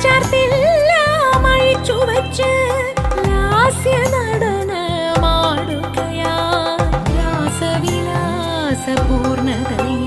ചേർത്തെല്ലാം അഴിച്ചു വച്ച് ലാസ്യ നടനമാടുകയായി രാസവിലാസ പൂർണ്ണതയിൽ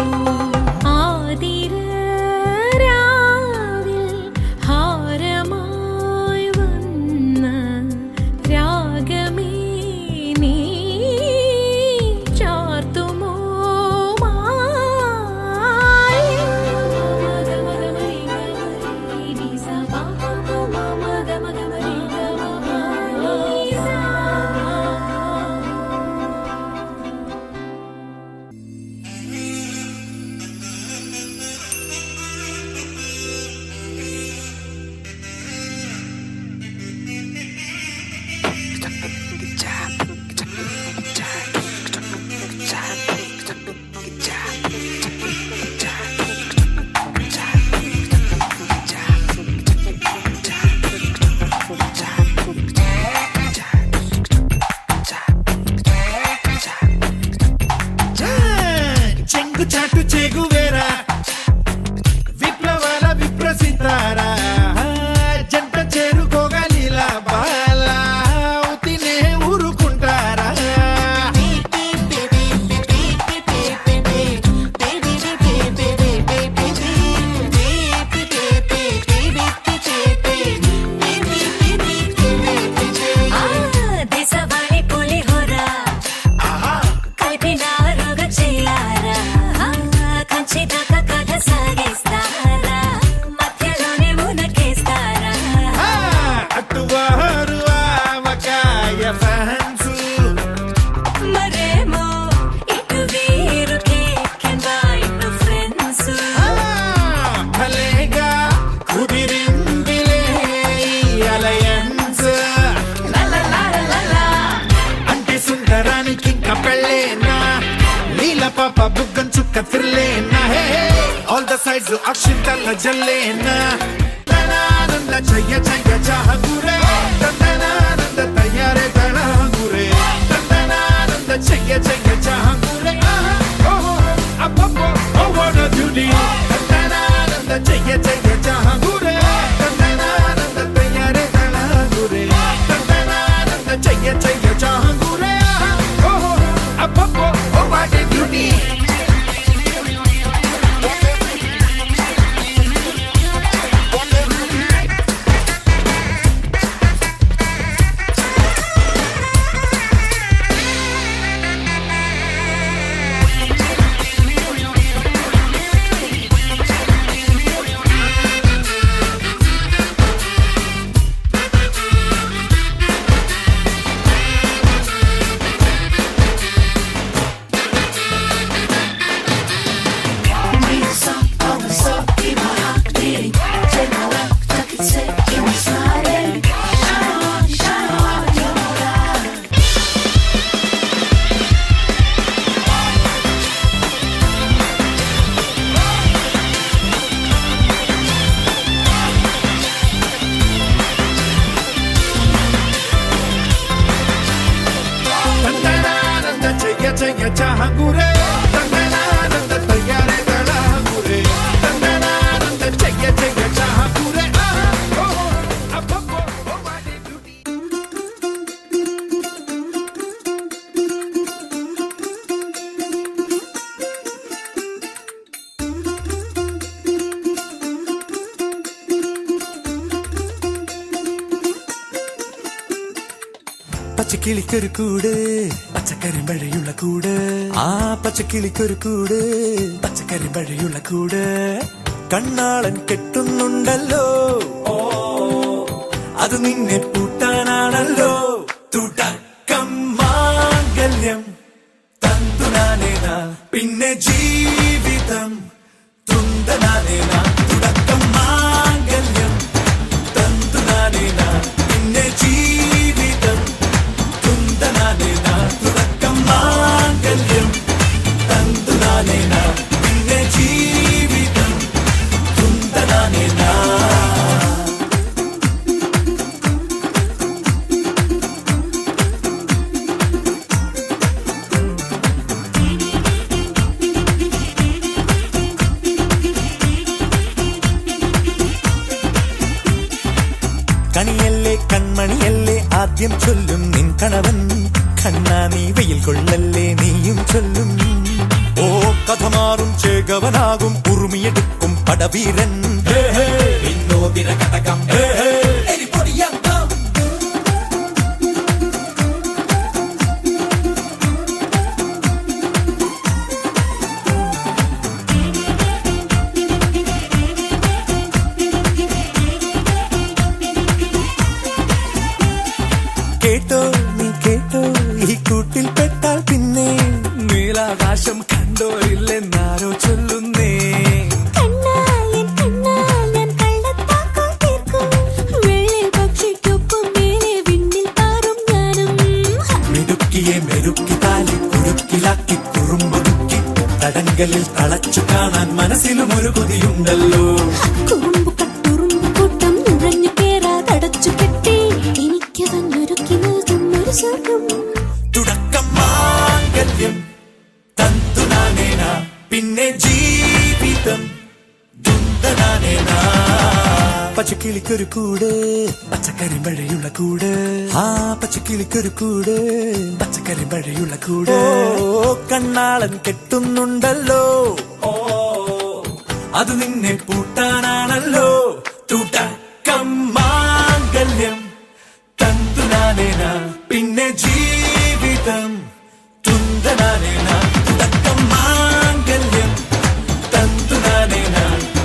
చాటు చెగువేరా విప్లవాల విప్రసితారా జంట చేరుకోగలిలా బాలా తినే ఊరుకుంటారా పాప బుగ్గం చుక్క తిర్లేనా హే ఆల్ ద సైడ్స్ అక్షింతల జల్లేనా తనానంద చయ్య చయ్య చాహగురే తనానంద తయారే తనాగురే తనానంద చయ్య చయ్య చాహగురే ఓహో అబ్బబ్బో ఓ వాట్ అ బ్యూటీ తనానంద చయ్య చయ్య చాహగురే తనానంద తయారే తనాగురే తనానంద చయ్య చయ్య చాహగురే ఓహో అబ్బబ్బో ఓ వాట్ ఎ బ్యూటీ చయ్య చాహగురే తన్నానంద తయారే తళాగురే తన్నానంద చయ్య చయ్య చాహగురే ఓహో అబ్బబ్బో ఓ వాట్ ఎ బ్యూటీ പച്ചക്കിളിക്കൊരു കൂട് പച്ചക്കരിമ്പഴയുള്ള കൂട് ആ പച്ചക്കിളിക്കൊരു കൂട് പച്ചക്കരിമ്പഴയുള്ള കൂട് കണ്ണാളൻ കെട്ടുന്നുണ്ടല്ലോ ഓ അത് നിന്നെ പൂട്ടാനാണല്ലോ തുടക്കം മാംഗല്യം തന്തുനാനേന പിന്നെ ജീവിതം തുന്തനാനേന തുടക്കം മാംഗല്യം തന്തുനാനേന പിന്നെ ജീവിതം തുന്തനാനേന തുടക്കം മാംഗല്യം തന്തുനാനേന പിന്നെ ജീവിതം തുന്തനാനേന ആദ്യം ചൊല്ലും നിൻ കണവൻ കണ്ണാ നീ വെയിൽ കൊള്ളല്ലേ നീയും ചൊല്ലും ഓ കഥ മാറും ചേകവനാകും ഉറുമിയെടുക്കും പടവീരൻ വിനോദിന കടകം കേട്ടോ നീ കേട്ടോ ഈ കൂട്ടിൽ പെട്ടാൽ പിന്നെ നീലാകാശം കണ്ടോരില്ലെന്നാരോ ചൊല്ലുന്നേ മിടുക്കിയെ മെരുക്കി താലി കുരുക്കിലാക്കി കുറുമ്പൊതുക്കി തടങ്കലിൽ തളച്ചു കാണാൻ മനസ്സിലും ഒരു കൊതിയുണ്ടല്ലോ തുടക്കം മാംഗല്യം തന്തുനാനേന പിന്നെ ജീവിതം ദുന്തനാനേന പച്ചക്കിളിക്കൊരു കൂട് പച്ചക്കറി മഴയുള്ള കൂട് ആ പച്ചക്കിളിക്കൊരു കൂട് പച്ചക്കറി മഴയുള്ള കൂട് ഓ കണ്ണാളൻ കെട്ടുന്നുണ്ടല്ലോ ഓ അത് നിന്നെ പൂട്ടാനാണല്ലോ തുടക്കം മാംഗല്യം തന്തുനാനേന പിന്നെ ജീവിതം തുന്തനാനേന തുടക്കം മാംഗല്യം തന്തുനാനേന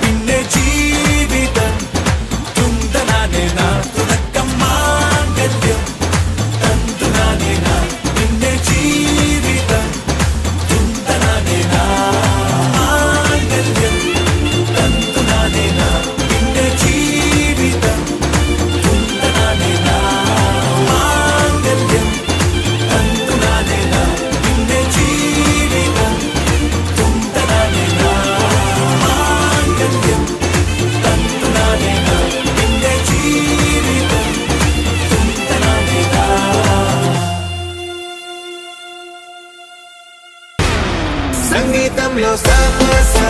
പിന്നെ ജീവിതം തുന്തനാനേന തുടക്കം മാംഗല്യം തന്തുനാനേന പിന്നെ ജീവിതം തുന്തനാനേന മാംഗല്യം തന്തുനാനേന പിന്നെ ജീവിതം തുന്തനാനേന മാംഗല്യം തന്തുനാനേന പിന്നെ ജീവിതം തുന്തനാനേന മാംഗല്യം തന്തുനാനേന പിന്നെ ജീവിതം തുന്തനാനേന సంగీతంలో సమస్య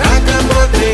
రాకపోతే